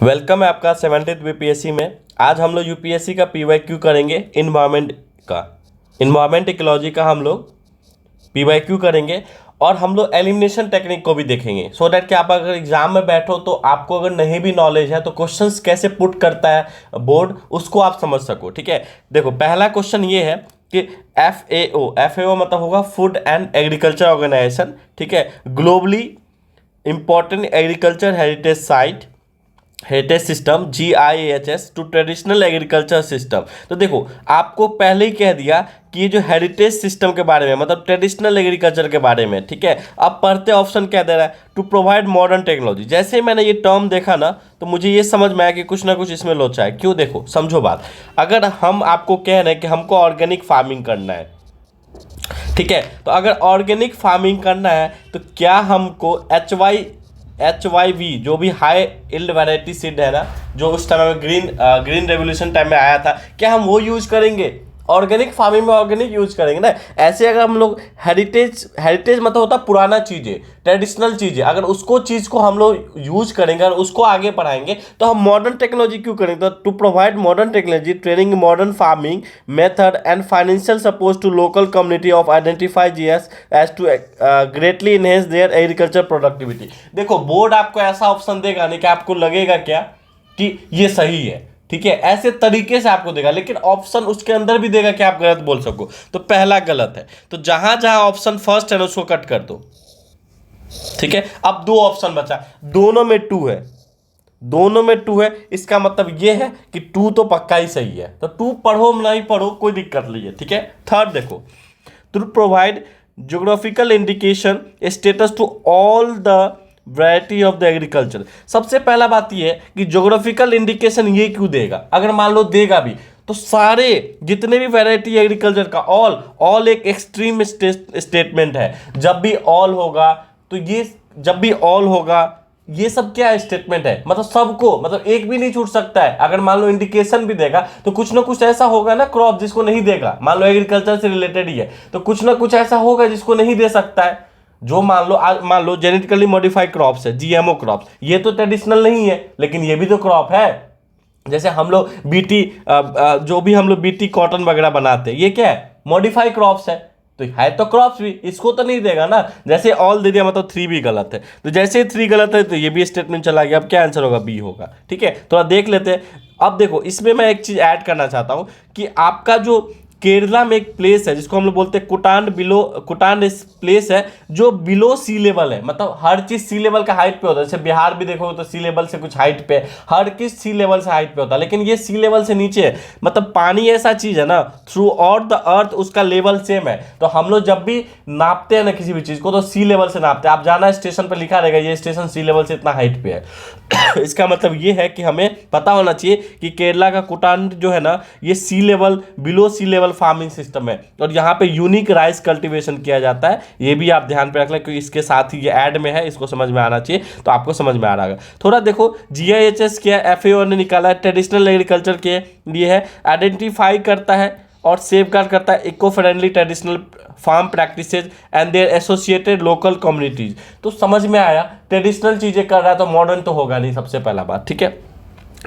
Welcome है आपका 70th BPSC में। आज हम लोग यूपीएससी का पीवाईक्यू करेंगे। इन्वायरमेंट इकोलॉजी का हम लोग पीवाईक्यू करेंगे और हम लोग एलिमिनेशन टेक्निक को भी देखेंगे सो दैट कि आप अगर एग्जाम में बैठो तो आपको अगर नहीं भी नॉलेज है तो क्वेश्चंस कैसे पुट करता है बोर्ड उसको आप समझ सको। ठीक है, देखो पहला क्वेश्चन ये है कि एफएओ मतलब होगा फूड एंड एग्रीकल्चर ऑर्गेनाइजेशन। ठीक है, globally important agriculture heritage system GIHS to traditional agriculture system. तो देखो आपको पहले ही कह दिया कि ये जो हेरिटेज सिस्टम के बारे में मतलब ट्रेडिशनल एग्रीकल्चर के बारे में। ठीक है, अब पढ़ते ऑप्शन क्या दे रहा है, टू प्रोवाइड मॉडर्न टेक्नोलॉजी। जैसे ही मैंने ये टर्म देखा ना तो मुझे ये समझ में आया कि कुछ ना कुछ इसमें लोचा है। क्यों, देखो समझो बात। अगर हम आपको कह रहे हैं कि हमको ऑर्गेनिक फार्मिंग करना है, ठीक है, तो अगर ऑर्गेनिक फार्मिंग करना है तो क्या हमको HYV जो भी हाई इल्ड वैरायटी सीड है ना, जो उस टाइम में ग्रीन रेवोल्यूशन टाइम में आया था, क्या हम वो यूज करेंगे? ऑर्गेनिक फार्मिंग में ऑर्गेनिक यूज करेंगे ना। ऐसे अगर हम लोग हेरिटेज मतलब होता है पुराना चीज़ें, ट्रेडिशनल चीज़ें, अगर उसको चीज़ को हम लोग यूज करेंगे और उसको आगे बढ़ाएंगे तो हम मॉडर्न टेक्नोलॉजी क्यों करेंगे? तो to provide modern technology training modern farming method and financial support to local community of identify GS as to greatly enhance their agriculture productivity. देखो बोर्ड आपको ऐसा ऑप्शन देगा नहीं कि आपको लगेगा क्या कि ये सही है। ठीक है, ऐसे तरीके से आपको देगा, लेकिन ऑप्शन उसके अंदर भी देगा कि आप गलत बोल सको। तो पहला गलत है, तो जहां जहां ऑप्शन फर्स्ट है ना उसको कट कर दो। ठीक है, अब दो ऑप्शन बचा, दोनों में टू है, इसका मतलब ये है कि टू तो पक्का ही सही है। तो टू पढ़ो नहीं पढ़ो कोई दिक्कत नहीं है। ठीक है, थर्ड देखो, to provide geographical indication status to all the variety of the agriculture. सबसे पहला बात ये है कि ज्योग्राफिकल इंडिकेशन ये क्यों देगा? अगर मान लो देगा भी तो सारे जितने भी वैरायटी एग्रीकल्चर का ऑल एक एक्सट्रीम स्टेटमेंट है। जब भी ऑल होगा तो ये सब क्या स्टेटमेंट है, मतलब सबको, मतलब एक भी नहीं छूट सकता है। अगर मान लो इंडिकेशन भी देगा तो कुछ ना कुछ ऐसा होगा ना क्रॉप जिसको नहीं देगा। मान लो एग्रीकल्चर से रिलेटेड ही है तो कुछ ना कुछ ऐसा होगा जिसको नहीं दे सकता है। जो मान लो जेनेटिकली मॉडिफाइड क्रॉप्स है, GMO क्रॉप्स, ये तो ट्रेडिशनल नहीं है लेकिन ये भी तो क्रॉप है। जैसे हम लोग जो भी हम लोग बीटी कॉटन वगैरह बनाते हैं, ये क्या है? मॉडिफाइड क्रॉप्स है, तो है तो क्रॉप्स भी, इसको तो नहीं देगा ना। जैसे ऑल दे दिया मतलब 3 भी गलत है, तो जैसे 3 गलत है तो ये भी स्टेटमेंट चला गया। अब क्या आंसर होगा? बी होगा। ठीक है, थोड़ा देख लेते हैं। अब देखो इसमें मैं एक चीज ऐड करना चाहता हूं कि आपका जो केरला में एक प्लेस है जिसको हम लोग बोलते हैं कुटान प्लेस है जो बिलो सी लेवल है, मतलब हर चीज सी लेवल का हाइट पे होता है। जैसे बिहार भी देखोगे तो सी लेवल से कुछ हाइट पे, हर चीज सी लेवल से हाइट पे होता है, लेकिन ये सी लेवल से नीचे है। मतलब पानी ऐसा चीज है ना, थ्रू आउट द अर्थ उसका लेवल सेम है। तो हम लोग जब भी नापते हैं ना किसी भी चीज को तो सी लेवल से नापते हैं। आप जाना स्टेशन पर लिखा रहेगा ये स्टेशन सी लेवल से इतना हाइट पे है। इसका मतलब ये है कि हमें पता होना चाहिए कि केरला का कुटान जो है ना ये सी लेवल बिलो सी लेवल फार्मिंग सिस्टम है और यहाँ पे यूनिक राइस कल्टीवेशन किया जाता है। ये भी आप ध्यान पे रख लें क्योंकि इसके साथ ही ये ऐड में है, इसको समझ में आना चाहिए। तो आपको समझ में आ रहा है। थोड़ा देखो GIHS क्या है, FAO ने निकाला है, ट्रेडिशनल एग्रीकल्चर के लिए है, आइडेंटिफाई करता है और सेफगार्ड करता है eco friendly traditional farm practices and their associated local communities. तो समझ में आया, ट्रेडिशनल चीजें कर रहा है तो मॉडर्न तो होगा नहीं, सबसे पहला बात। ठीक है,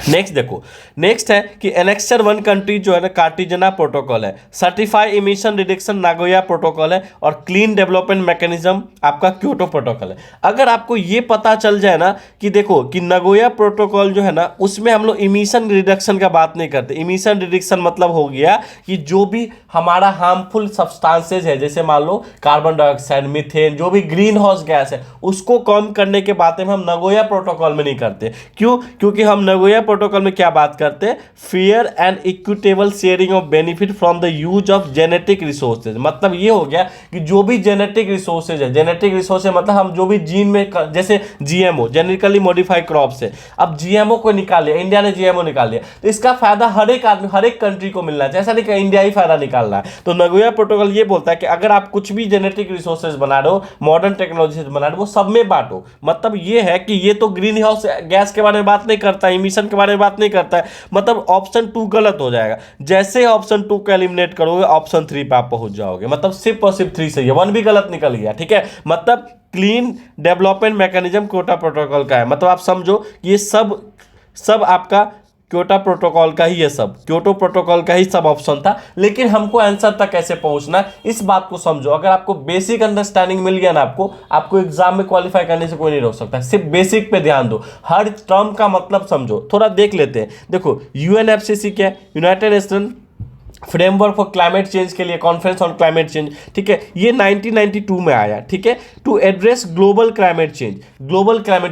नेक्स्ट देखो, नेक्स्ट है कि एनेक्सर 1 कंट्री जो है ना कार्टिजना प्रोटोकॉल है, certify emission reduction Nagoya protocol है और क्लीन डेवलपमेंट मैकेनिज्म आपका क्योटो प्रोटोकॉल है। अगर आपको ये पता चल जाए ना कि देखो कि नागोया प्रोटोकॉल जो है ना उसमें हम लोग इमिशन रिडक्शन का बात नहीं करते। इमिशन रिडक्शन मतलब हो गया कि जो भी हमारा हार्मफुल सब्सटेंसेज है, जैसे मान लो कार्बन डाइऑक्साइड, मीथेन, जो भी ग्रीन हाउस गैस है उसको कम करने के बातें हम नागोया प्रोटोकॉल में नहीं करते। क्यों? क्योंकि हम नागोया प्रोटोकॉल में क्या बात करते हैं? Fair and equitable sharing of benefit from the use of genetic resources. मतलब ये हो गया कि जो भी जेनेटिक रिसोर्सेज है, जेनेटिक रिसोर्सेज मतलब हम जो भी जीन में जैसे GMO जेनेटिकली मॉडिफाइड क्रॉप्स है, अब GMO को निकाल लिया, इंडिया ने GMO निकाल लिया तो इसका फायदा हर एक आदमी, हर एक कंट्री को मिलना चाहिए। ऐसा नहीं कि इंडिया ही फायदा निकाल रहा है। तो नागोया प्रोटोकॉल ये बोलता है कि अगर आप कुछ भी जेनेटिक रिसोर्सेज बना रहे हो, मॉडर्न टेक्नोलॉजी से बना रहे हो, वो सब में बांटो। मतलब ये है कि ये तो ग्रीन हाउस गैस के बारे में बात नहीं करता, इमिशन के बारे में बात नहीं करता है। मतलब ऑप्शन 2 गलत हो जाएगा। जैसे ऑप्शन 2 को एलिमिनेट करोगे ऑप्शन 3 पे आप पहुंच जाओगे। मतलब सिर्फ और सिर्फ 3 सही है, 1 भी गलत निकल गया। ठीक है, मतलब clean development mechanism Kyoto protocol का है। मतलब आप समझो ये सब सब आपका क्योटो प्रोटोकॉल का ही है, सब क्योटो प्रोटोकॉल का ही सब ऑप्शन था। लेकिन हमको आंसर तक कैसे पहुंचना है इस बात को समझो। अगर आपको बेसिक अंडरस्टैंडिंग मिल गया ना, आपको एग्जाम में क्वालिफाई करने से कोई नहीं रोक सकता। सिर्फ बेसिक पे ध्यान दो, हर टर्म का मतलब समझो। थोड़ा देख लेते हैं। देखो यूएनएफसीसी क्या है? United nation framework for climate change के लिए, कॉन्फ्रेंस ऑन क्लाइमेट चेंज, ठीक है। ये 1992 में आया, ठीक है, to address global climate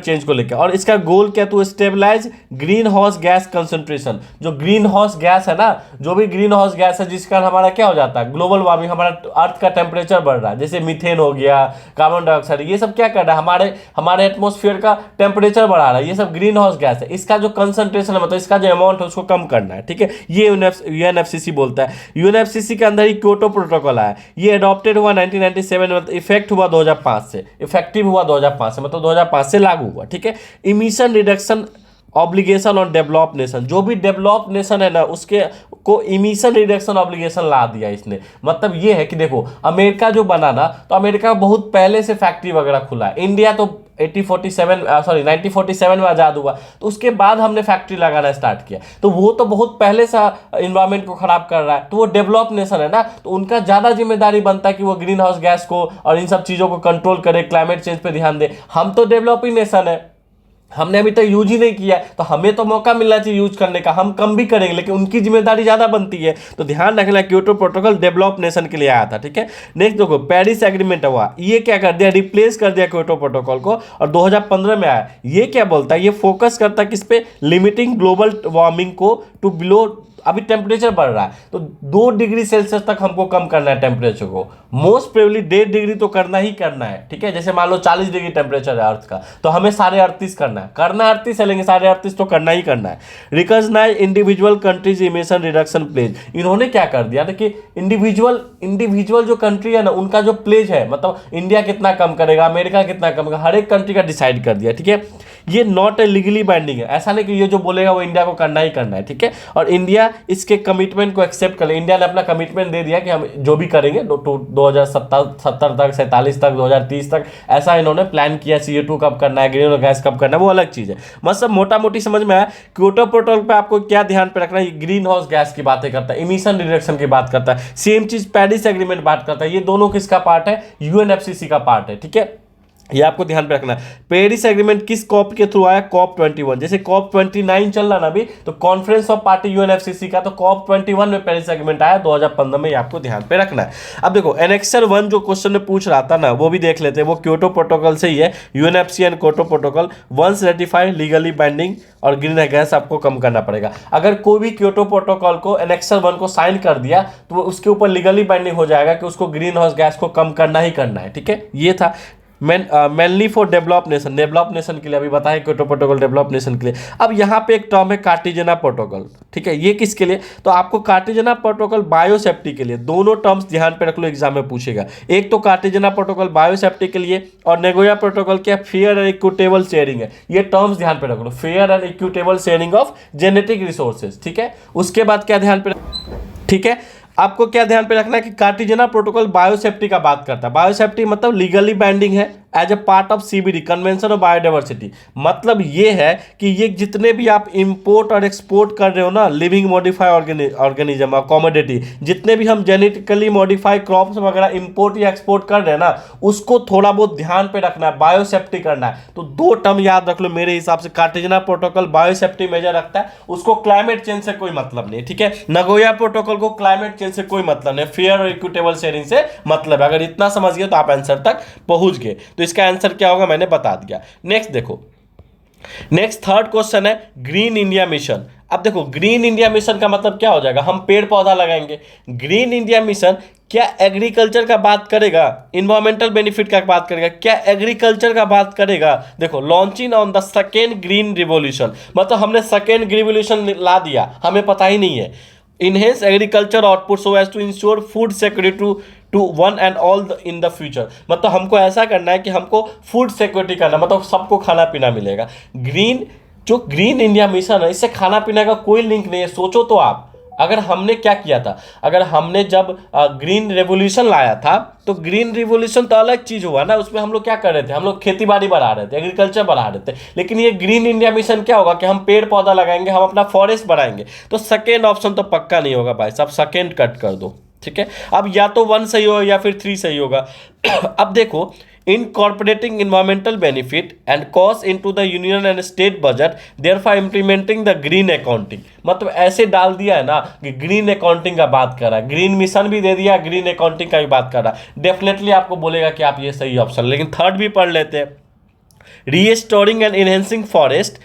change को लेकर। और इसका गोल क्या? To stabilise greenhouse gas concentration. जो ग्रीन हाउस गैस है ना, जो भी ग्रीन हाउस गैस है जिसका हमारा क्या हो जाता है, ग्लोबल वार्मिंग, हमारा अर्थ का टेम्परेचर बढ़ रहा है, जैसे मीथेन हो गया, कार्बन डाइऑक्साइड, ये सब क्या कर रहा है, हमारे एटमोस्फियर का टेम्परेचर बढ़ा रहा है। ये सब ग्रीन हाउस गैस है। इसका जो कंसंट्रेशन है, मतलब इसका जो अमाउंट है उसको कम करना है, ठीक है। ये यूएनएफसीसी बोलता है। यूएनएफसीसी के अंदर ही क्योटो प्रोटोकॉल आया। ये अडॉप्टेड हुआ 1997 में, इफेक्ट हुआ 2005 से, इफेक्टिव हुआ 2005 से, मतलब 2005 से लागू हुआ, ठीक है। Emission reduction obligation on develop nation, जो भी डेवलप नेशन है ना उसके को इमिशन रिडक्शन ऑब्लिगेशन ला दिया इसने। मतलब ये है कि देखो अमेरिका जो बना ना, तो अमेरिका बहुत पहले से फैक्ट्री वगैरह खुला है। इंडिया तो 1947 में आज़ाद हुआ, तो उसके बाद हमने फैक्ट्री लगाना स्टार्ट किया। तो वो तो बहुत पहले से इन्वायरमेंट को खराब कर रहा है। तो वो डेवलप नेशन है ना, तो उनका ज़्यादा जिम्मेदारी बनता है कि वो ग्रीन हाउस गैस को और इन सब चीज़ों को कंट्रोल करे, क्लाइमेट चेंज पे ध्यान दे। हम तो डेवलपिंग नेशन है, हमने अभी तक यूज ही नहीं किया, तो हमें तो मौका मिलना चाहिए यूज करने का। हम कम भी करेंगे लेकिन उनकी जिम्मेदारी ज़्यादा बनती है। तो ध्यान रखना, क्योटो प्रोटोकॉल डेवलप नेशन के लिए आया था, ठीक है। नेक्स्ट देखो पेरिस एग्रीमेंट हुआ। ये क्या कर दिया? रिप्लेस कर दिया क्योटो प्रोटोकॉल को, और 2015 में आया। ये क्या बोलता है? ये फोकस करता है किस पे? लिमिटिंग ग्लोबल वार्मिंग को टू बिलो, अभी टेम्परेचर बढ़ रहा है तो 2 डिग्री सेल्सियस तक हमको कम करना है टेम्परेचर को। मोस्ट प्रोबेबली 1.5 डिग्री तो करना ही करना है, ठीक है। जैसे मान लो 40 डिग्री टेम्परेचर है अर्थ का, तो हमें 38.5 करना है 38 है, लेकिन 38.5 तो करना ही करना है। Recognise individual countries emission reduction pledge. इन्होंने क्या कर दिया था कि इंडिविजुअल जो कंट्री है ना, उनका जो प्लेज है, मतलब इंडिया कितना कम करेगा, अमेरिका कितना कम करेगा, हर एक कंट्री का डिसाइड कर दिया, ठीक है। ये नॉट ए लीगली बाइंडिंग है, ऐसा नहीं कि ये जो बोलेगा वो इंडिया को करना ही करना है, ठीक है। और इंडिया इसके कमिटमेंट को एक्सेप्ट कर ले। इंडिया ने अपना कमिटमेंट दे दिया कि हम जो भी करेंगे 2070 तक, 47 तक, 2030 तक, ऐसा इन्होंने प्लान किया। CO2 कब करना है, ग्रीन गैस कब करना है, वो अलग चीज़ है। मतलब मोटा मोटी समझ में आया। क्योटो प्रोटोकॉल पे आपको क्या ध्यान पे रखना है? ग्रीन हाउस गैस की बातें करता है, इमिशन रिडक्शन की बात करता है। सेम चीज पेरिस एग्रीमेंट बात करता है। ये दोनों किसका पार्ट है? यूएनएफसीसी का पार्ट है, ठीक है। ये आपको ध्यान पे रखना है। पेरिस एग्रीमेंट किस कॉप के थ्रू आया? COP 21। जैसे COP 29 चल रहा ना अभी, तो कॉन्फ्रेंस ऑफ पार्टी यूएनएफसीसी का, तो COP 21 में पेरिस एग्रीमेंट आया 2015 में। ये आपको ध्यान पे रखना है। अब देखो एनेक्सर 1 जो क्वेश्चन में पूछ रहा था ना, वो भी देख लेते हैं। वो क्योटो प्रोटोकॉल से ही है। UNFC and Kyoto protocol once ratified legally binding, और ग्रीन गैस आपको कम करना पड़ेगा। अगर कोई भी क्योटो प्रोटोकॉल को एनेक्सर 1 को साइन कर दिया, तो उसके ऊपर लीगली बाइंडिंग हो जाएगा कि उसको ग्रीन हाउस गैस को कम करना ही करना है, ठीक है। ये था मेनली फॉर डेवलप नेशन के लिए। अभी बताएं क्योटो प्रोटोकॉल डेवलप नेशन के लिए। अब यहाँ पे एक टर्म है कार्टेजेना प्रोटोकॉल, ठीक है। ये किसके लिए? तो आपको कार्टेजेना प्रोटोकॉल बायोसेफ्टी के लिए। दोनों टर्म्स ध्यान पे रख लो, एग्जाम में पूछेगा। एक तो कार्टेजेना प्रोटोकॉल बायोसेफ्टी के लिए, और नेगोया प्रोटोकॉल क्या? फेयर एंड इक्विटेबल शेयरिंग है। ये टर्म्स ध्यान पे रख लो, fair and equitable sharing of genetic resources, ठीक है। उसके बाद क्या ध्यान पे, ठीक है, आपको क्या ध्यान पे रखना है कि कार्टेजेना प्रोटोकॉल बायोसेफ्टी का बात करता है। बायोसेफ्टी मतलब लीगली बाइंडिंग है as a part of CBD, convention of biodiversity. मतलब ये है कि ये जितने भी आप इंपोर्ट और एक्सपोर्ट कर रहे हो ना, लिविंग मॉडिफाई ऑर्गेनिज्म और कॉमोडिटी, जितने भी हम जेनेटिकली मॉडिफाई क्रॉप्स वगैरह इंपोर्ट या एक्सपोर्ट कर रहे हैं ना, उसको थोड़ा बहुत ध्यान पे रखना है, बायोसेफ्टी करना है। तो 2 टर्म याद रख लो मेरे हिसाब से। कार्टेजेना प्रोटोकॉल बायोसेफ्टी मेजर रखता है, उसको क्लाइमेट चेंज से कोई मतलब नहीं, ठीक है। नगोया प्रोटोकॉल को क्लाइमेट चेंज से कोई मतलब नहीं, फेयर और इक्विटेबल शेयरिंग से मतलब है। अगर इतना समझ गए तो आप आंसर तक पहुंच गए। तो इसका आंसर क्या होगा मैंने बता दिया। नेक्स्ट देखो, नेक्स्ट थर्ड क्वेश्चन है ग्रीन इंडिया मिशन। अब देखो ग्रीन इंडिया मिशन का मतलब क्या हो जाएगा? हम पेड़ पौधा लगाएंगे। ग्रीन इंडिया मिशन क्या एग्रीकल्चर का बात करेगा? इन्वायरमेंटल बेनिफिट का बात करेगा? क्या एग्रीकल्चर का बात करेगा? देखो launching on the second green revolution, मतलब हमने सेकेंड ग्रीन रिवॉल्यूशन ला दिया, हमें पता ही नहीं है। Enhance agriculture output so as to ensure food security to one and all in the future. मतलब हमको ऐसा करना है कि हमको फूड सिक्योरिटी करना, मतलब सबको खाना पीना मिलेगा। जो ग्रीन इंडिया मिशन है, इससे खाना पीना का कोई लिंक नहीं है। सोचो तो आप, अगर हमने क्या किया था, अगर हमने जब ग्रीन रेवोल्यूशन लाया था, तो ग्रीन रिवोल्यूशन तो अलग चीज हुआ ना, उसमें हम लोग क्या कर रहे थे, हम लोग खेती बाड़ी बढ़ा रहे थे, एग्रीकल्चर बढ़ा रहे थे। लेकिन ये ग्रीन इंडिया मिशन क्या होगा कि हम पेड़ पौधा लगाएंगे, हम अपना फॉरेस्ट बढ़ाएंगे। तो सेकेंड ऑप्शन तो पक्का नहीं होगा भाई साहब, सेकेंड कट कर दो, ठीक है। अब या तो 1 सही होगा या फिर 3 सही होगा। अब देखो, incorporating environmental benefit and cost into the union and state budget, therefore implementing the green accounting। मतलब ऐसे डाल दिया है ना कि ग्रीन अकाउंटिंग का बात कर रहा है, ग्रीन मिशन भी दे दिया, ग्रीन अकाउंटिंग का भी बात कर रहा है। डेफिनेटली आपको बोलेगा कि आप ये सही ऑप्शन, लेकिन थर्ड भी पढ़ लेते हैं। Restoring and enhancing forest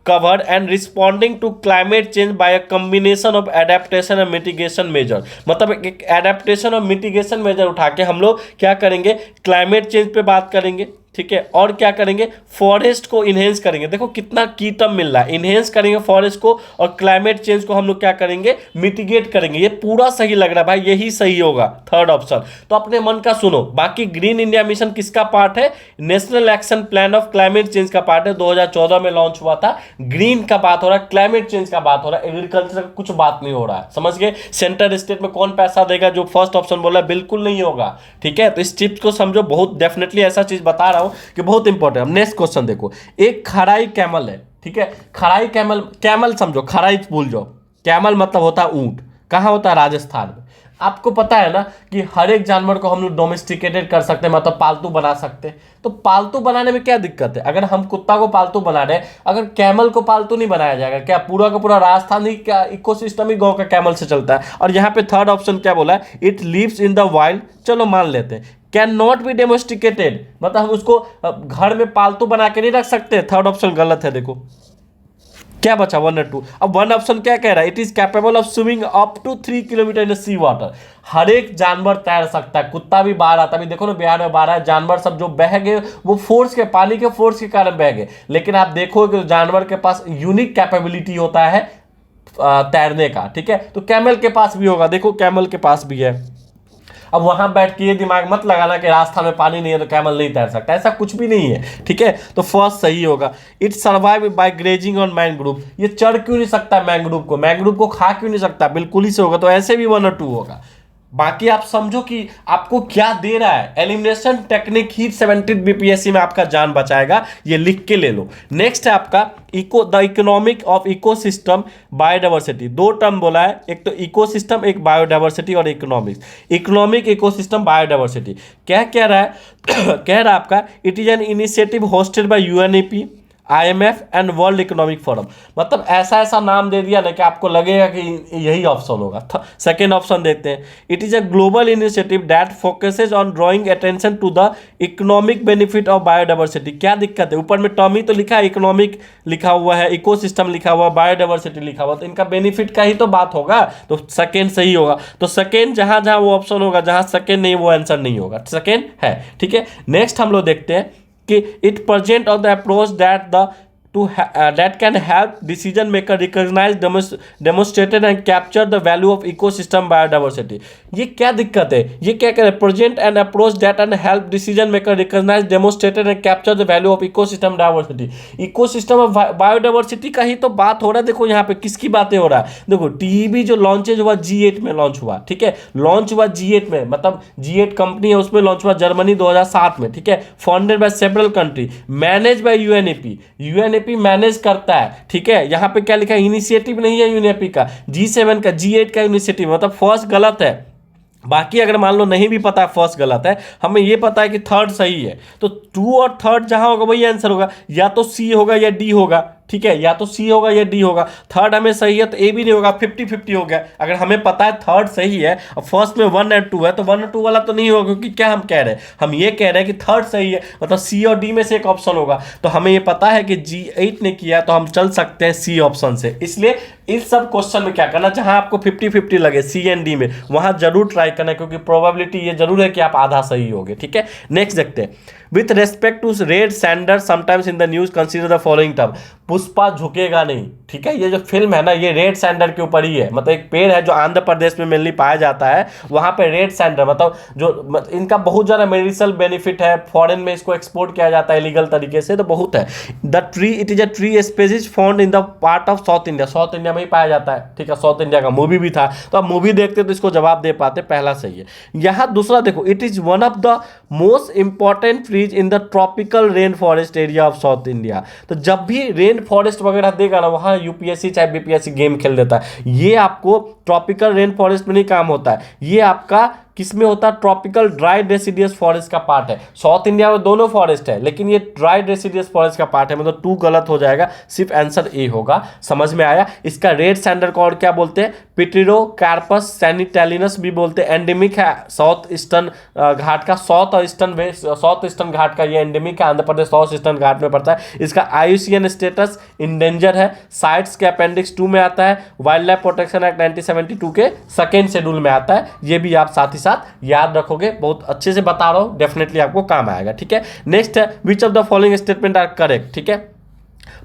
cover and responding to climate change by a combination of adaptation and mitigation measure। मतलब एक adaptation और mitigation measure उठा के हम लोग क्या करेंगे, climate change पे बात करेंगे, ठीक है, और क्या करेंगे, फॉरेस्ट को इनहेंस करेंगे। देखो कितना की टर्म मिल रहा है, इनहेंस करेंगे फॉरेस्ट को और क्लाइमेट चेंज को हम लोग क्या करेंगे, मिटिगेट करेंगे। ये पूरा सही लग रहा है भाई, यही सही होगा थर्ड ऑप्शन। तो अपने मन का सुनो। बाकी ग्रीन इंडिया मिशन किसका पार्ट है, national action plan of climate change का पार्ट है, 2014 में लॉन्च हुआ था। ग्रीन का बात हो रहा है, क्लाइमेट चेंज का बात हो रहा है, एग्रीकल्चर का कुछ बात नहीं हो रहा है, समझ गए। सेंटर स्टेट में कौन पैसा देगा, जो फर्स्ट ऑप्शन बोला बिल्कुल नहीं होगा, ठीक है। तो इस टिप्स को समझो, बहुत डेफिनेटली ऐसा चीज बता रहा हूं कि बहुत इंपॉर्टेंट। नेक्स्ट क्वेश्चन देखो, एक खराई कैमल है, ठीक है। खराई कैमल, कैमल समझो, खराई भूल जाओ। कैमल मतलब होता है ऊंट, कहां होता है, राजस्थान में। आपको पता है ना कि हर एक जानवर को हम लोग डोमेस्टिकेटेड कर सकते हैं, मतलब पालतू बना सकते हैं। तो पालतू बनाने में क्या दिक्कत है, अगर हम कुत्ता को पालतू बना रहे हैं, अगर कैमल को पालतू नहीं बनाया जाएगा, क्या पूरा का पूरा राजस्थान ही क्या इकोसिस्टम ही गांव का कैमल से चलता है। और यहाँ पे थर्ड ऑप्शन क्या बोला है, it lives in the wild, चलो मान लेते हैं। कैन नॉट बी डेमोस्टिकेटेड, मतलब हम उसको घर में पालतू बना के नहीं रख सकते, थर्ड ऑप्शन गलत है। देखो क्या बचा, 1 और 2। अब 1 ऑप्शन क्या कह रहा है, it is capable of swimming up to 3 kilometre in sea water. हर एक जानवर तैर सकता है, कुत्ता भी बाहर आता है। अभी देखो ना बिहार में 12 जानवर सब जो बह गए, वो फोर्स के, पानी के फोर्स के कारण बह गए। लेकिन आप देखो कि जानवर के पास यूनिक कैपेबिलिटी होता है तैरने का, ठीक है। तो कैमल के पास भी होगा, देखो कैमल के पास भी है। अब वहां बैठ के ये दिमाग मत लगाना कि रास्ता में पानी नहीं है तो कैमल नहीं तैर सकता, ऐसा कुछ भी नहीं है, ठीक है। तो फर्स्ट सही होगा। It survive by grazing on mangrove, ये चढ़ क्यों नहीं सकता मैंग्रोव को, मैंग्रोव को खा क्यों नहीं सकता, बिल्कुल ही से होगा। तो ऐसे भी 1 और 2 होगा। बाकी आप समझो कि आपको क्या दे रहा है, एलिमिनेशन टेक्निक ही 70 बीपीएससी में आपका जान बचाएगा, ये लिख के ले लो। नेक्स्ट है आपका the economic of ecosystem biodiversity. 2 term बोला है, एक तो इकोसिस्टम, एक बायोडाइवर्सिटी और इकोनॉमिक्स। इकोनॉमिक इकोसिस्टम बायोडाइवर्सिटी क्या कह रहा है कह रहा है आपका, it is an initiative hosted by UNEP, IMF and world economic forum. मतलब ऐसा ऐसा नाम दे दिया ना कि आपको लगेगा कि यही ऑप्शन होगा। सेकेंड ऑप्शन देखते हैं, it is a global initiative that focuses on drawing attention to the economic benefit of biodiversity. क्या दिक्कत है, ऊपर में टर्म ही तो लिखा है, इकोनॉमिक लिखा हुआ है, इकोसिस्टम लिखा हुआ है, बायोडाइवर्सिटी लिखा हुआ, तो इनका बेनिफिट का ही तो बात होगा। तो सेकेंड सही होगा। तो सेकेंड जहां जहां वो ऑप्शन होगा, जहां सेकेंड नहीं वो आंसर नहीं होगा, सेकेंड है, ठीक है। नेक्स्ट हम लोग देखते हैं कि it present on the approach that the that can help decision maker recognize, demonstrated and capture the value of ecosystem biodiversity। ये क्या दिक्कत है, ये क्या कह रहे हैं, present an approach that can help decision maker recognize, demonstrated and capture the value of ecosystem diversity। ecosystem of biodiversity का ही तो बात हो रहा है। देखो यहाँ पे किसकी बातें हो रहा है, देखो टीईबी जो लॉन्चेज हुआ G8 में लॉन्च हुआ, ठीक है, लॉन्च हुआ G8 में, मतलब G8 कंपनी है, उसमें लॉन्च हुआ जर्मनी 2007 में, ठीक है। Founded by several country, manage by UNEP, UNEP manage करता है, ठीक है। यहां पे क्या लिखा है, इनिशिएटिव नहीं है यूएनईपी का, G7 का, G8 का इनिशिएटिव, मतलब फर्स्ट गलत है। बाकी अगर मान लो नहीं भी पता है फर्स्ट गलत है, हमें ये पता है कि थर्ड सही है, तो 2 और थर्ड जहां होगा वही आंसर होगा, या तो सी होगा या डी होगा, ठीक है, या तो सी होगा या डी होगा। थर्ड हमें सही है तो ए भी नहीं होगा, 50-50 हो गया। अगर हमें पता है थर्ड सही है और फर्स्ट में 1 और 2 है, तो 1 और 2 वाला तो नहीं होगा, क्योंकि क्या हम कह रहे हैं, हम ये कह रहे हैं कि थर्ड सही है, मतलब सी और डी में से एक ऑप्शन होगा। तो हमें ये पता है कि G8 ने किया, तो हम चल सकते हैं सी ऑप्शन से। इसलिए इस सब क्वेश्चन में क्या करना, जहां आपको 50-50 लगे सी एंड डी में, वहां जरूर ट्राई करना, क्योंकि प्रोबेबिलिटी ये जरूर है कि आप आधा सही होगे, ठीक है। नेक्स्ट देखते हैं, with respect to red sander sometimes in the news consider the following term. Pushpa झुकेगा नहीं, ठीक है। ये जो फिल्म है ना, ये रेड सैंडर के ऊपर ही है। मतलब एक पेड़ है जो आंध्र प्रदेश में मेनली पाया जाता है, वहां पे रेड सैंडर मतलब जो इनका बहुत ज्यादा मेडिसिनल बेनिफिट है, फॉरेन में इसको एक्सपोर्ट किया जाता है इलीगल तरीके से, तो बहुत है। The tree it is a tree species found in the part of south India, south India में ही पाया जाता है, ठीक है। साउथ इंडिया का मूवी भी था, तो आप मूवी देखते तो इसको जवाब दे पाते, पहला सही है। यहाँ दूसरा देखो, it is one of the most important trees in the tropical rain forest area of south India. तो जब भी रेन फॉरेस्ट वगैरह देगा ना, वहां यूपीएससी चाहे बीपीएससी गेम खेल देता है। ये आपको ट्रॉपिकल रेन फॉरेस्ट में नहीं काम होता है, ये आपका किसमें होता है, ट्रॉपिकल ड्राई डेसिडियस फॉरेस्ट का पार्ट है। साउथ इंडिया में दोनों फॉरेस्ट है, लेकिन ये ड्राई डेसिडियस फॉरेस्ट का पार्ट है, मतलब 2 गलत हो जाएगा, सिर्फ आंसर ए होगा। समझ में आया। इसका रेड सैंडर को और क्या बोलते हैं, पिटेरोकार्पस सैनिटालिनस भी बोलते हैं। एंडेमिक है साउथ ईस्टर्न घाट का, साउथ ईस्टर्न घाट का ये एंडेमिक है, आंध्र प्रदेश साउथ ईस्टर्न घाट में पड़ता है। इसका आईयूसीएन स्टेटस इंडेंजर है, साइट्स के अपेंडिक्स 2 में आता है, वाइल्ड लाइफ प्रोटेक्शन एक्ट 1972 के 2nd शेड्यूल में आता है। ये भी आप साथ ही साथ याद रखोगे, बहुत अच्छे से बता रहा हूं, डेफिनेटली आपको काम आएगा, ठीक है। नेक्स्ट है, which of the following statement are correct, ठीक है।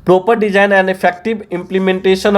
Proper design and effective implementation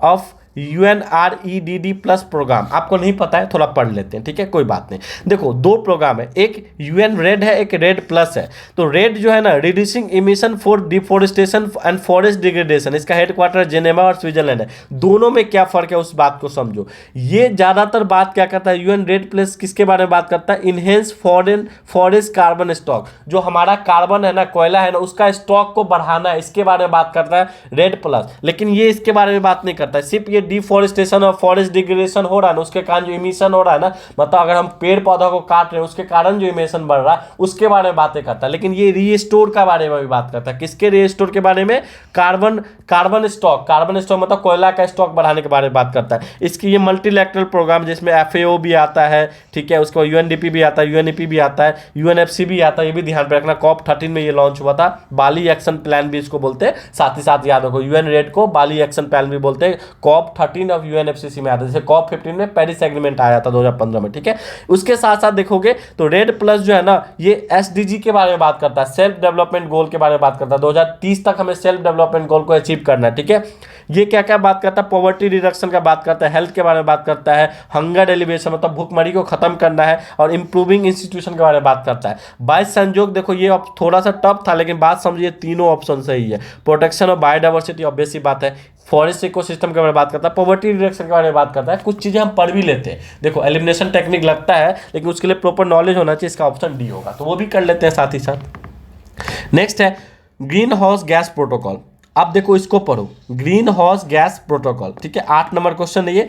of UNREDD plus programme, आपको नहीं पता है, थोड़ा पढ़ लेते हैं, ठीक है, कोई बात नहीं। देखो 2 प्रोग्राम है, एक UN रेड है, एक रेड प्लस है। तो रेड जो है ना, reducing emission for deforestation and forest degradation, इसका हेडक्वार्टर जेनेवा और स्विट्जरलैंड है। दोनों में क्या फर्क है उस बात को समझो। ये ज्यादातर बात क्या करता है, UN रेड प्लस किसके बारे में बात करता है, इनहेंस फॉरेस्ट कार्बन स्टॉक, जो हमारा कार्बन है ना, कोयला है ना, उसका स्टॉक को बढ़ाना है, इसके बारे में बात करता है रेड प्लस। लेकिन ये इसके बारे में बात नहीं करता है, सिर्फ ये डिफॉरेस्टेशन और फॉरेस्ट डिग्रेडेशन हो रहा है ना, उसके कारण जो इमिशन हो रहा है ना, मतलब अगर हम पेड़ पौधा को काट रहे हैं उसके कारण जो इमिशन बढ़ रहा है, उसके बारे में बातें करता है। लेकिन ये रीस्टोर का बारे में भी बात करता है, किसके रीस्टोर के बारे में, कार्बन स्टॉक मतलब कोयला का स्टॉक बढ़ाने के बारे में बात करता है। इसकी ये मल्टीलैटरल प्रोग्राम जिसमें FAO भी आता है, ठीक है, उसको UNDP भी आता है, UNEP भी आता है, UNFC भी आता है, ये भी ध्यान पे रखना। COP13 में ये लॉन्च हुआ था, बाली एक्शन प्लान भी इसको बोलते हैं, साथ ही साथ याद रखो UN रेड को बाली एक्शन प्लान भी बोलते हैं। COP13 ऑफ UNFCCC में आता है, जैसे COP15 में पेरिस एग्रीमेंट आया था 2015 में, ठीक है। उसके साथ साथ देखोगे तो रेड प्लस जो है ना, ये SDG के बारे में बात करता है, सेल्फ डेवलपमेंट गोल के बारे में बात करता है। 2030 तक हमें सेल्फ डेवलपमेंट गोल को अचीव करना है, ठीक है। ये क्या क्या बात करता है, पॉवर्टी रिडक्शन का बात करता है, हेल्थ के बारे में बात करता है, हंगर एलिवेशन मतलब भूखमरी को खत्म करना है, और इंप्रूविंग इंस्टीट्यूशन के बारे में बात करता है। बाय संजोग देखो ये थोड़ा सा टफ था, लेकिन बात समझिए तीनों ऑप्शन सही है। प्रोटेक्शन ऑफ बायोडाइवर्सिटी ऑब्वियस सी बात है, फॉरेस्ट इकोसिस्टम के बारे में बात करता है, पॉवर्टी रिडक्शन के बारे में बात करता है। कुछ चीजें हम पढ़ भी लेते हैं, देखो एलिमिनेशन टेक्निक लगता है, लेकिन उसके लिए प्रॉपर नॉलेज होना चाहिए, इसका ऑप्शन डी होगा, तो वो भी कर लेते हैं साथ ही साथ। नेक्स्ट है ग्रीन हाउस गैस प्रोटोकॉल। आप देखो इसको पढ़ो, ग्रीन हाउस गैस प्रोटोकॉल, ठीक है, 8 नंबर क्वेश्चन है ये।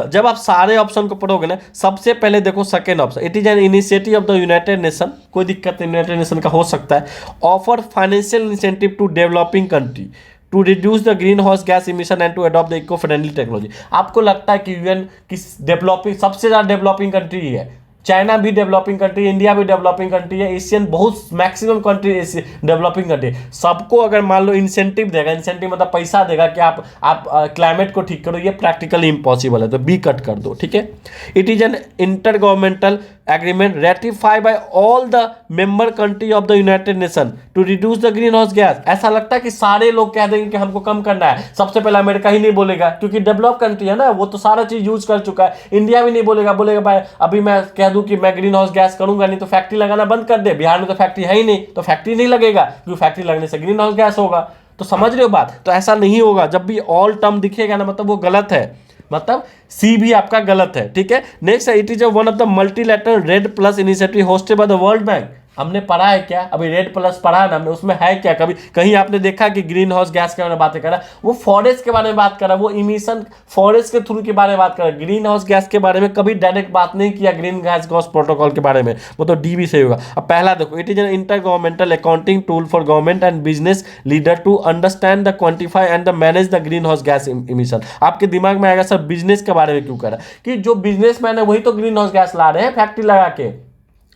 जब आप सारे ऑप्शन को पढ़ोगे ना, सबसे पहले देखो second option, it is an initiative of the United Nation, कोई दिक्कत नहीं, यूनाइटेड नेशन का हो सकता है। Offer financial incentive to developing country to reduce the greenhouse gas emission and to adopt the eco friendly technology. आपको लगता है कि UN किस डेवलपिंग, सबसे ज्यादा डेवलपिंग कंट्री है, चाइना भी डेवलपिंग कंट्री, इंडिया भी डेवलपिंग कंट्री है, एशियन बहुत मैक्सिमम कंट्री डेवलपिंग कंट्री। सबको अगर मान लो इंसेंटिव देगा, इंसेंटिव मतलब पैसा देगा कि आप क्लाइमेट को ठीक करो, ये प्रैक्टिकली इम्पॉसिबल है, तो बी कट कर दो, ठीक है। It is an intergovernmental agreement ratified by all the member country of the United Nation to reduce the greenhouse gas. ऐसा लगता है कि सारे लोग कह देंगे कि हमको कम करना है, सबसे पहले अमेरिका ही नहीं बोलेगा, क्योंकि डेवलप कंट्री है ना, वो तो सारा चीज यूज कर चुका है। इंडिया भी नहीं बोलेगा, बोलेगा भाई अभी मैं कह दूं कि मैं ग्रीन हाउस गैस करूंगा नहीं, तो फैक्ट्री लगाना बंद कर दे। बिहार में तो फैक्ट्री है ही नहीं, तो फैक्ट्री नहीं लगेगा, क्योंकि फैक्ट्री लगने से ग्रीन हाउस गैस होगा। तो समझ रहे हो बात, तो ऐसा नहीं होगा। जब भी ऑल टर्म दिखेगा ना, मतलब वो गलत है, मतलब सी भी आपका गलत है, ठीक है। नेक्स्ट है, it is one of the multilateral red plus initiative hosted by the world bank. हमने पढ़ा है क्या, अभी रेड प्लस पढ़ा है ना हमने, उसमें है क्या, कभी कहीं आपने देखा कि ग्रीन हाउस गैस के बारे में बातें कर रहा है? वो फॉरेस्ट के बारे में बात कर रहा है, वो इमिशन फॉरेस्ट के थ्रू के बारे में बात कर रहा है। ग्रीन हाउस गैस के बारे में कभी डायरेक्ट बात नहीं किया, ग्रीन गैस प्रोटोकॉल के बारे में, वो तो डी भी सही होगा। अब पहला देखो, it is an intergovernmental accounting tool for government and business leader to understand the quantify and the manage the greenhouse gas emission. आपके दिमाग में आएगा सर बिजनेस के बारे में क्यों कर रहा है, कि जो बिजनेसमैन है वही तो ग्रीन हाउस गैस ला रहे हैं फैक्ट्री लगा के।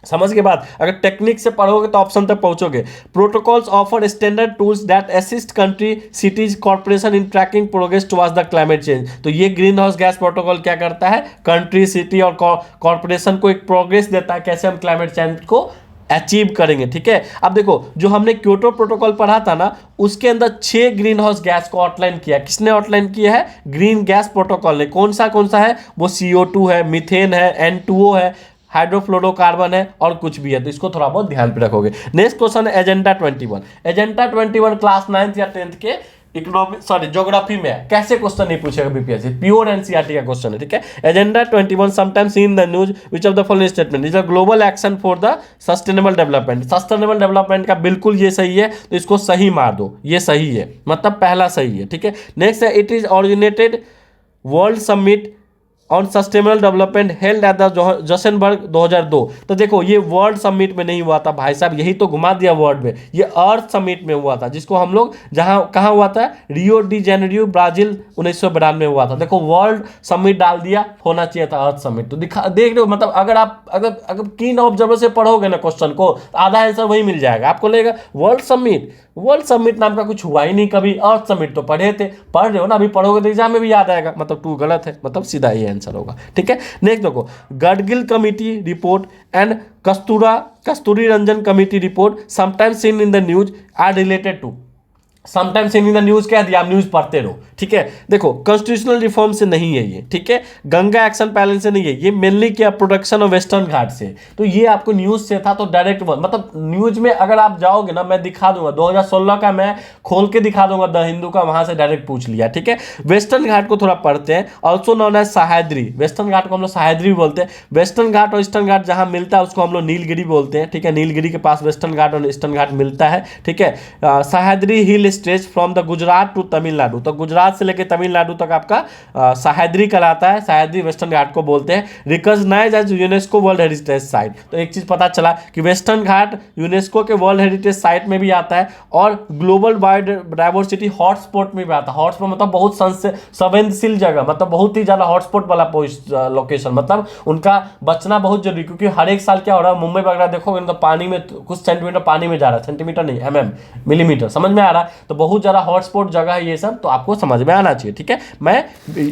समझ के बाद अगर टेक्निक से पढ़ोगे तो ऑप्शन तक पहुंचोगे। Protocols offer standard tools that assist country cities corporation in tracking progress towards the climate change. तो ये ग्रीन हाउस गैस प्रोटोकॉल क्या करता है, कंट्री सिटी और कॉर्पोरेशन को एक प्रोग्रेस देता है, कैसे हम क्लाइमेट चेंज को अचीव करेंगे। ठीक है, अब देखो जो हमने क्योटो प्रोटोकॉल पढ़ा था ना, उसके अंदर 6 ग्रीन हाउस गैस को आउटलाइन किया। किसने आउटलाइन किया है? ग्रीन गैस प्रोटोकॉल ने। कौन सा है वो? CO2 है, मीथेन है, N2O है, हाइड्रोफ्लोरोकार्बन है और कुछ भी है। तो इसको थोड़ा बहुत ध्यान पे रखोगे। नेक्स्ट क्वेश्चन है एजेंडा 21। एजेंडा 21 क्लास 9th या 10th के ज्योग्राफी में है। कैसे क्वेश्चन नहीं पूछेगा बीपीएससी? प्योर एनसीईआरटी का क्वेश्चन है। ठीक है, agenda 21 sometimes seen in the news which of the following statement is a global action for the sustainable development. Sustainable development का बिल्कुल ये सही है, तो इसको सही मार दो, ये सही है, मतलब पहला सही है। ठीक है, नेक्स्ट है it is originated world summit on sustainable development held at the Johannesburg 2002। तो देखो ये वर्ल्ड समिट में नहीं हुआ था भाई साहब, यही तो घुमा दिया वर्ल्ड में, ये अर्थ समिट में हुआ था, जिसको हम लोग जहां कहाँ हुआ था? रियो डी जेनेरियो ब्राजील 1992 में हुआ था। देखो वर्ल्ड समिट डाल दिया, होना चाहिए था अर्थ समिट। तो देख रहे हो, मतलब अगर आप अगर कीन ऑब्जर्वर से पढ़ोगे ना क्वेश्चन को, आधा आंसर वही मिल जाएगा आपको। लगेगा वर्ल्ड समिट नाम का कुछ हुआ ही नहीं कभी, अर्थ समिट तो पढ़े थे, पढ़ रहे हो ना, अभी पढ़ोगे तो एग्जाम में भी याद आएगा। मतलब 2 गलत है, मतलब सीधा ये आंसर होगा। ठीक है, नेक्स्ट देखो Gadgil committee report and Kasturirangan committee report sometimes seen in the news are related to. Sometimes in the news कह दिया, आप न्यूज पढ़ते रहो। ठीक है, देखो कॉन्स्टिट्यूशनल रिफॉर्म से नहीं है ये। ठीक है, गंगा एक्शन पैनल से नहीं है ये, मेनली क्या प्रोडक्शन ऑफ वेस्टर्न घाट से। तो ये आपको न्यूज से था, तो डायरेक्ट मतलब न्यूज में अगर आप जाओगे ना, मैं दिखा दूंगा 2016 का, मैं खोल के दिखा दूंगा द हिंदू का, वहां से डायरेक्ट पूछ लिया। ठीक है, वेस्टर्न घाट को थोड़ा पढ़ते हैं, also known as Sahyadri. Western Ghat को हम लोग सह्याद्री बोलते हैं। वेस्टर्न घाट और ईस्टर्न घाट जहां मिलता है उसको हम लोग नीलगिरी बोलते हैं। ठीक है, नीलगिरी के पास वेस्टर्न घाट और ईस्टर्न घाट मिलता है। ठीक है, Sahyadri hill stage from the Gujarat to Tamil Nadu. तो गुजरात से लेकर तमिलनाडु तक आपका सह्याद्री कहलाता है। सह्याद्री वेस्टर्न घाट को बोलते हैं। Recognise as UNESCO world heritage site. तो एक चीज पता चला कि वेस्टर्न घाट यूनेस्को के वर्ल्ड हेरिटेज साइट में भी आता है और ग्लोबल बायोडाइवर्सिटी हॉटस्पॉट में भी आता है। हॉटस्पॉट मतलब बहुत संवेदनशील जगह, मतलब बहुत ही ज्यादा हॉटस्पॉट वाला लोकेशन, मतलब उनका बचना बहुत जरूरी, क्योंकि हर एक साल क्या हो रहा है, मुंबई वगैरह देखोगे तो पानी में कुछ सेंटीमीटर पानी में जा रहा है, सेंटीमीटर नहीं mm मिलीमीटर, समझ में आ रहा है। तो बहुत ज्यादा हॉटस्पॉट जगह है ये सब, तो आपको समझ में आना चाहिए। ठीक है, मैं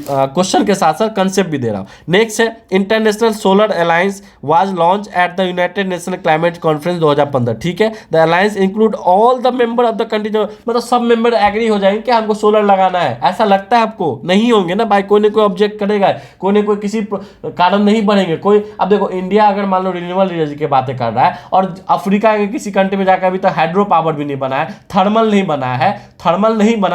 क्वेश्चन के साथ साथ कंसेप्ट भी दे रहा हूं। नेक्स्ट है international solar alliance was launch at the United nation climate conference 2015। ठीक है, the alliance include all the member of the country. मतलब सब मेंबर एग्री हो जाएंगे कि हमको सोलर लगाना है, ऐसा लगता है आपको? नहीं होंगे ना भाई, कोई ना कोई ऑब्जेक्ट करेगा, कोई ना कोई किसी कारण नहीं बढ़ेंगे कोई। अब देखो इंडिया अगर मान लो रिन्यूएबल एनर्जी की बातें कर रहा है और अफ्रीका के किसी कंट्री में जाकर अभी तक हाइड्रो पावर भी नहीं बना है, थर्मल नहीं बना है,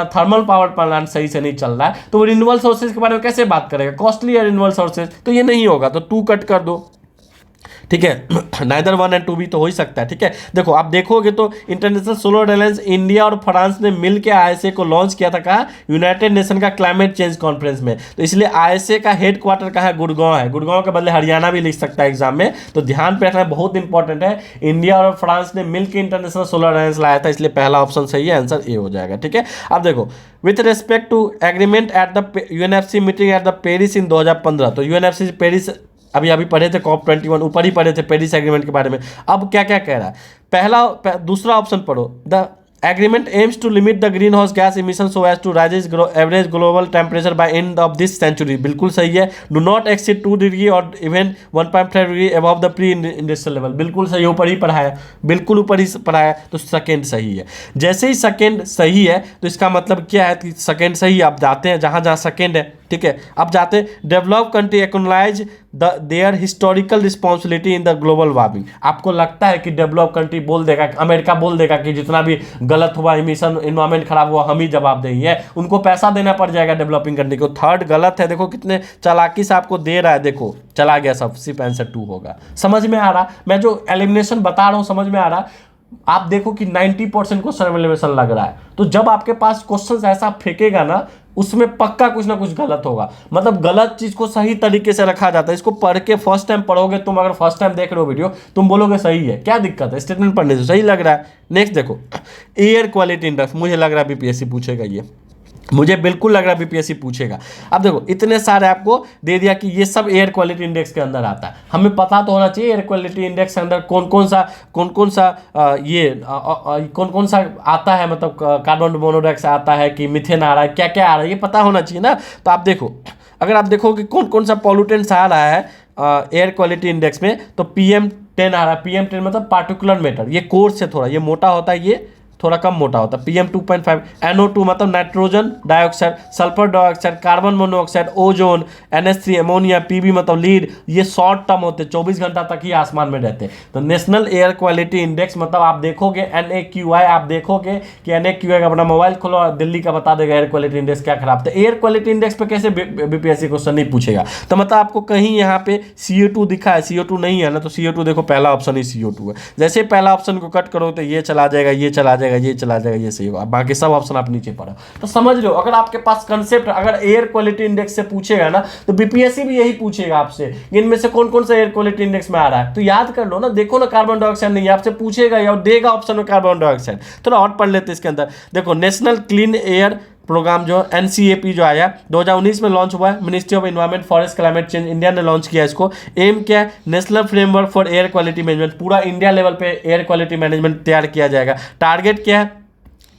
थर्मल पावर प्लांट सही से नहीं चल रहा है, तो वो रिन्यूएबल सोर्सेज के बारे में कैसे बात करेगा? कॉस्टली है रिन्यूएबल सोर्सेज, तो ये नहीं होगा, तो 2 कट कर दो। ठीक है, नाइदर 1 और 2 भी तो हो ही सकता है। ठीक है, देखो आप देखोगे तो इंटरनेशनल सोलर अलायंस इंडिया और फ्रांस ने मिलकर आईएसए को लॉन्च किया था। कहा? यूनाइटेड नेशन का क्लाइमेट चेंज कॉन्फ्रेंस में। तो इसलिए आईएसए का हेडक्वार्टर कहाँ है? गुड़गांव है। गुड़गांव के बदले हरियाणा भी लिख सकता है एग्जाम में, तो ध्यान पे रखना बहुत इंपॉर्टेंट है। इंडिया और फ्रांस ने मिलकर इंटरनेशनल सोलर अलायंस लाया था, इसलिए पहला ऑप्शन सही है, आंसर ए हो जाएगा। ठीक है, अब देखो with respect to agreement at the UNFC meeting at the Paris in 2015। तो यूएनएफसी पेरिस अभी पढ़े थे, COP21 ऊपर ही पढ़े थे पेरिस एग्रीमेंट के बारे में। अब क्या क्या कह रहा है? दूसरा ऑप्शन पढ़ो, the agreement aims to limit the greenhouse gas emission so as to raise average global temperature by end of this century. बिल्कुल सही है। डू नॉट एक्सीड 2 डिग्री और even 1.5 degree above the pre industrial level. बिल्कुल सही, ऊपर ही पढ़ाया, बिल्कुल ऊपर ही पढ़ाया, तो सेकेंड सही है। जैसे ही सेकेंड सही है तो इसका मतलब क्या है कि सेकेंड सही, आप जाते हैं जहाँ जहाँ सेकेंड है। ठीक है, अब जाते हैं develop country acknowledge their historical responsibility in the global warming. आपको लगता है कि डेवलप कंट्री बोल देगा, अमेरिका बोल देगा कि जितना भी गलत हुआ, इमिशन, इन्वायरमेंट खराब हुआ, हम ही जवाब देंगे, उनको पैसा देना पड़ जाएगा डेवलपिंग कंट्री को। थर्ड गलत है, देखो कितने चालाकी से आपको दे रहा है, देखो चला गया सब, सिर्फ आंसर 2 होगा। समझ में आ रहा? मैं जो एलिमिनेशन बता रहा हूँ समझ में आ रहा? आप देखो कि 90% क्वेश्चन एलिमिनेशन लग रहा है, तो जब आपके पास क्वेश्चन ऐसा फेंकेगा ना, उसमें पक्का कुछ ना कुछ गलत होगा। मतलब गलत चीज को सही तरीके से रखा जाता है। इसको पढ़ के फर्स्ट टाइम पढ़ोगे तुम, अगर फर्स्ट टाइम देख रहे हो वीडियो, तुम बोलोगे सही है, क्या दिक्कत है? स्टेटमेंट पढ़ने से सही लग रहा है। नेक्स्ट देखो एयर क्वालिटी इंडेक्स, मुझे लग रहा है बीपीएससी पूछेगा ये, मुझे बिल्कुल लग रहा है बीपीएससी पूछेगा। अब देखो इतने सारे आपको दे दिया कि ये सब एयर क्वालिटी इंडेक्स के अंदर आता है। हमें पता तो होना चाहिए एयर क्वालिटी इंडेक्स के अंदर कौन कौन सा आता है, मतलब कार्बन मोनोऑक्साइड आता है कि मीथेन आ रहा है, क्या क्या आ रहा है, ये पता होना चाहिए ना। तो आप देखो, अगर आप देखो कि कौन कौन सा पॉल्यूटेंट्स आ रहा है एयर क्वालिटी इंडेक्स में, तो PM PM10 आ रहा है। PM10 मतलब पार्टिकुलर मैटर, ये कोर्स है, थोड़ा ये मोटा होता है, ये थोड़ा कम मोटा होता है। PM2.5 NO2 मतलब nitrogen dioxide, sulphur dioxide, carbon monoxide, ozone, NH3 ammonia, PB मतलब लीड, ये शॉर्ट टर्म होते हैं, 24 घंटा तक ही आसमान में रहते हैं। तो नेशनल एयर क्वालिटी इंडेक्स मतलब आप देखोगे NAQI, आप देखोगे कि NAQI का अपना मोबाइल खोलो और दिल्ली का बता देगा एयर क्वालिटी इंडेक्स क्या खराब था। एयर क्वालिटी इंडेक्स पे कैसे बीपीएससी क्वेश्चन नहीं पूछेगा। तो मतलब आपको कहीं यहाँ पे CO2 दिखा है, CO2 नहीं है ना, तो CO2 देखो पहला ऑप्शन ही CO2 है। जैसे पहला ऑप्शन को कट करो तो ये चला जाएगा, ये चला जाएगा, ये चला जाएगा, ये सही होगा, बाकी सब ऑप्शन आप नीचे पढ़ो। तो समझ लो, अगर आपके पास कंसेप्ट, अगर एयर क्वालिटी इंडेक्स से पूछेगा ना तो बीपीएससी भी यही पूछेगा आपसे, इनमें से कौन कौन सा एयर क्वालिटी इंडेक्स में आ रहा है। तो याद कर लो ना, देखो ना, कार्बन डाइऑक्साइड नहीं, आपसे पूछेगा या देगा ऑप्शन में कार्बन डाइऑक्साइड। थोड़ा और पढ़ लेते इसके अंदर। देखो नेशनल क्लीन एयर प्रोग्राम जो NCAP जो आया 2019 में लॉन्च हुआ है, ministry of environment forest climate change India ने लॉन्च किया इसको। एम क्या है, national framework for air quality management, पूरा इंडिया लेवल पे एयर क्वालिटी मैनेजमेंट तैयार किया जाएगा। टारगेट क्या है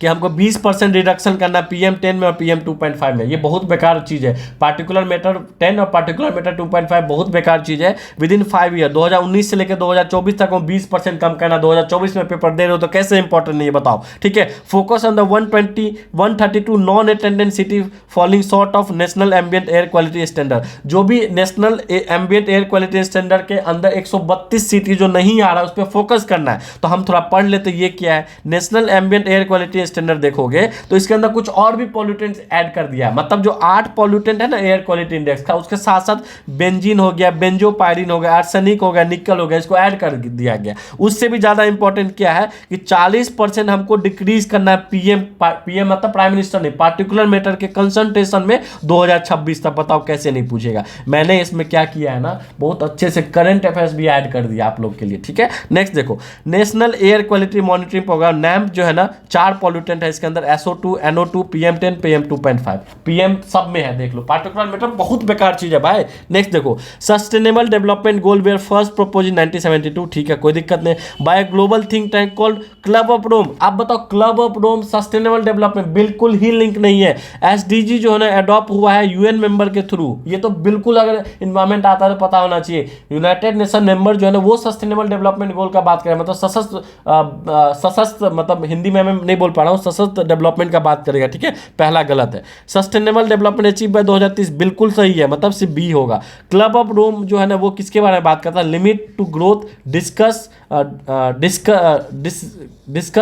कि हमको 20% रिडक्शन करना PM10 में और PM2.5 में। ये बहुत बेकार चीज़ है, पार्टिकुलर मैटर 10 और पार्टिकुलर मैटर 2.5 बहुत बेकार चीज़ है। विद इन 5 ईयर 2019 से लेकर 2024 तक 20% कम करना। 2024 में पेपर दे रहे हो तो कैसे इंपॉर्टेंट नहीं है बताओ, ठीक है। Focus on the 132 non attendant city falling short of national ambient air quality standard. जो भी national ambient air quality standard के अंदर 132 सिटी जो नहीं आ रहा है उस पर फोकस करना है। तो हम थोड़ा पढ़ लेते, ये क्या है national ambient air quality standard. देखोगे तो इसके अंदर कुछ और भी पॉल्यूटेंट्स ऐड कर दिया है। मतलब जो 8 पॉल्यूटेंट है ना एयर क्वालिटी इंडेक्स का, उसके साथ साथ बेंजीन हो गया, बेंजोपायरिन हो गया, आर्सेनिक हो गया, निकल हो गया, इसको ऐड कर दिया गया। उससे भी ज्यादा इंपॉर्टेंट क्या है कि 40% हमको डिक्रीज करना है PM मतलब प्राइम मिनिस्टर नहीं, पार्टिकुलर मैटर के कंसंट्रेशन में 2026 तक। बताओ कैसे नहीं पूछेगा। मैंने इसमें क्या किया है ना, बहुत अच्छे से करंट अफेयर्स भी ऐड कर दिया आप लोग के लिए, ठीक है। नेक्स्ट देखो national air quality monitoring programme NAMP जो है ना, 4 पॉल्यूटेंट है इसके अंदर, SO2 NO2 PM10 PM2.5। PM सब में है, देख लो। पार्टिकुलर मैटर बहुत बेकार चीज है भाई। नेक्स्ट देखो sustainable development goal were first propose in 1972, ठीक है, कोई दिक्कत नहीं। By global think tank called club of Rome. आप बताओ club of Rome sustainable development बिल्कुल ही लिंक नहीं है। SDG जो है ना अडॉप्ट हुआ है UN मेंबर के थ्रू। ये तो बिल्कुल, अगर इन्वायरमेंट आता है तो पता होना चाहिए। यूनाइटेड नेशन मेंबर जो है ना वो सस्टेनेबल डेवलपमेंट गोल का बात करें, मतलब सशस्त्र मतलब हिंदी में मैं नहीं बोल पा रहा हूँ, सशस्त्र डेवलपमेंट का बात करेगा, ठीक है। पहला गलत है। सस्टेनेबल डेवलपमेंट अचीव बाय 2030 बिल्कुल सही है, मतलब सिर्फ बी होगा। क्लब ऑफ रोम जो है ना वो किसके बारे में बात करता है, limit to growth, discuss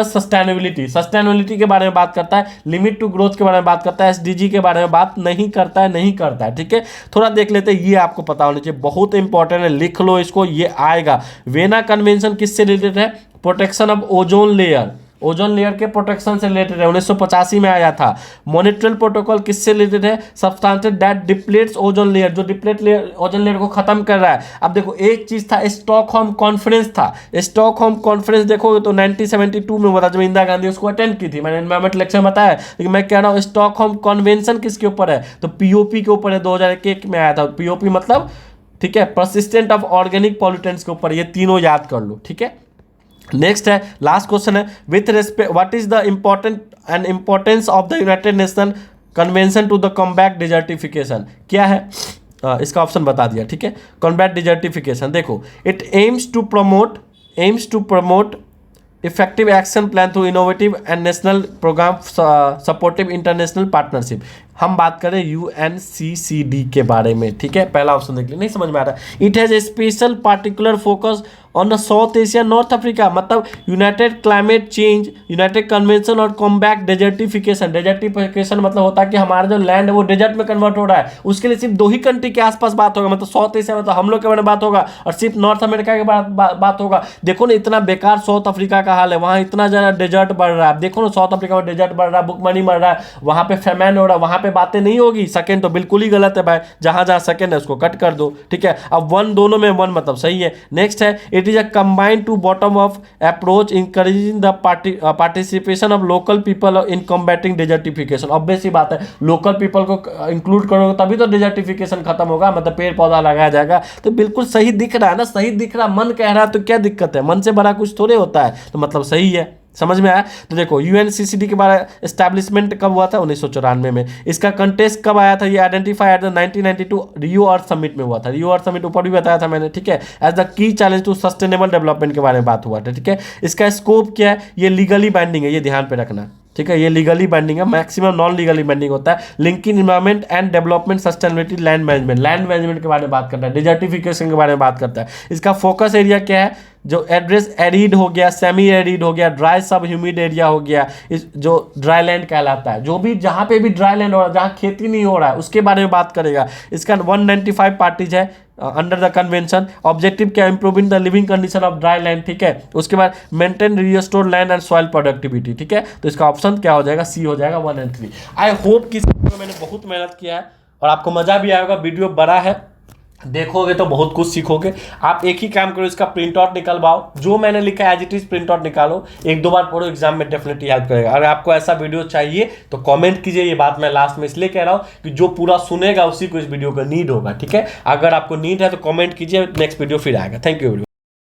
sustainability के बारे में बात करता है, लिमिट टू ग्रोथ के बारे में बात करता है, SDG के बारे में बात नहीं करता है, ठीक है। थोड़ा देख लेते हैं, ये आपको पता होना चाहिए, बहुत इंपॉर्टेंट है, लिख लो इसको, ये आएगा। वेना कन्वेंशन किससे रिलेटेड है, protection of ozone layer, ozone layer के प्रोटेक्शन से रिलेटेड है, 1985 में आया था। मॉनिटरिंग प्रोटोकॉल किससे रिलेटेड है, सब्सटेंस दैट डिप्लेट्स ओजोन लेयर, जो डिप्लेट लेयर ओजोन लेयर को खत्म कर रहा है। अब देखो एक चीज था, स्टॉकहोम कॉन्फ्रेंस था। स्टॉकहोम कॉन्फ्रेंस देखोगे तो 1972 में हुआ था, जब इंदिरा गांधी उसको अटेंड की थी। मैंने एनवायरमेंट लेक्चर में बताया, लेकिन मैं कह रहा हूँ स्टॉकहोम कन्वेंशन किसके ऊपर है, तो POP के ऊपर है, 2001 में आया था। POP मतलब ठीक है, परसिस्टेंट ऑफ ऑर्गेनिक पॉल्यूटेंट्स के ऊपर। ये तीनों याद कर लो, ठीक है। नेक्स्ट है, लास्ट क्वेश्चन है, with respect what is the importance of the United Nation convention to the combat desertification. क्या है इसका ऑप्शन बता दिया, ठीक है। कॉम्बैट डिजर्टिफिकेशन देखो, it aims to promote effective action plan through innovative and national programme supportive international partnership. हम बात करें UNCCD के बारे में, ठीक है। पहला ऑप्शन देख लीजिए, नहीं समझ में आ रहा। It has a special particular focus on the South Asia North Africa, मतलब united climate change, united convention और कॉम्बैट डेजर्टिफिकेशन। डेजर्टिफिकेशन मतलब होता है कि हमारा जो लैंड है वो डेजर्ट में कन्वर्ट हो रहा है, उसके लिए सिर्फ 2 ही कंट्री के आसपास बात होगा, मतलब साउथ एशिया मतलब हम लोग के बारे में बात होगा, और सिर्फ नॉर्थ अमेरिका के बात होगा। देखो ना इतना बेकार साउथ अफ्रीका का हाल है, वहाँ इतना ज़्यादा डेजर्ट बढ़ रहा है। देखो ना साउथ अफ्रीका में डेजर्ट बढ़ रहा है, भुखमरी मर रहा है, वहाँ पे फेमैन हो रहा है, वहाँ पे बातें नहीं होगी। सेकंड तो बिल्कुल ही गलत है भाई, जहाँ जहाँ सेकंड है उसको कट कर दो, ठीक है। अब 1 दोनों में 1 मतलब सही है। नेक्स्ट है, it is a combined to bottom up approach encouraging the participation of local people in combating desertification। obvious ही बात है, लोकल पीपल को इंक्लूड करोगे तभी तो डिजर्टिफिकेशन खत्म होगा, मतलब पेड़ पौधा लगाया जाएगा। तो बिल्कुल सही दिख रहा है ना, सही दिख रहा, मन कह रहा है तो क्या दिक्कत है, मन से बड़ा कुछ थोड़े होता है, तो मतलब सही है, समझ में आया? तो देखो यूएनसीसीडी के बारे एस्टैब्लिशमेंट कब हुआ था? 1994 में। इसका कंटेस्ट कब आया था? ये identify at the 1992 Rio earth summit में हुआ था। रियो अर्थ समिट ऊपर भी बताया था मैंने, ठीक है, as the key challenge to sustainable development के बारे में बात हुआ था, ठीक है। इसका स्कोप क्या है? ये लीगली बाइंडिंग है, ये ध्यान पे रखना, ठीक है, ये लीगली बाइंडिंग है, मैक्सिमम नॉन लीगली बाइंडिंग होता है। Linking environment and development sustainability, land management के बारे में बात करता है, डिजर्टिफिकेशन के बारे में बात करता है। इसका फोकस एरिया क्या है? जो एड्रेस एरिड हो गया, सेमी एरिड हो गया, ड्राई सब ह्यूमिड एरिया हो गया, इस जो ड्राई लैंड कहलाता है, जो भी जहाँ पे भी ड्राई लैंड हो रहा है, जहाँ खेती नहीं हो रहा है, उसके बारे में बात करेगा। इसका 195 पार्टीज है अंडर द कन्वेंशन। ऑब्जेक्टिव क्या? Improving the living condition of dry land, ठीक है। उसके बाद maintain restore land and soil productivity, ठीक है। तो इसका ऑप्शन क्या हो जाएगा? सी हो जाएगा 1 और 3। आई होप कि इस वीडियो में मैंने बहुत मेहनत किया है और आपको मजा भी आएगा। वीडियो बड़ा है, देखोगे तो बहुत कुछ सीखोगे। आप एक ही काम करो, इसका प्रिंट आउट निकलवाओ, जो मैंने लिखा है as it is print out निकालो, 1-2 बार पढ़ो, एग्जाम में डेफिनेटली हेल्प करेगा। अगर आपको ऐसा वीडियो चाहिए तो कमेंट कीजिए। ये बात मैं लास्ट में इसलिए कह रहा हूँ कि जो पूरा सुनेगा उसी को इस वीडियो का नीड होगा, ठीक है। अगर आपको नीड है तो कमेंट कीजिए, नेक्स्ट वीडियो फिर आएगा। Thank you.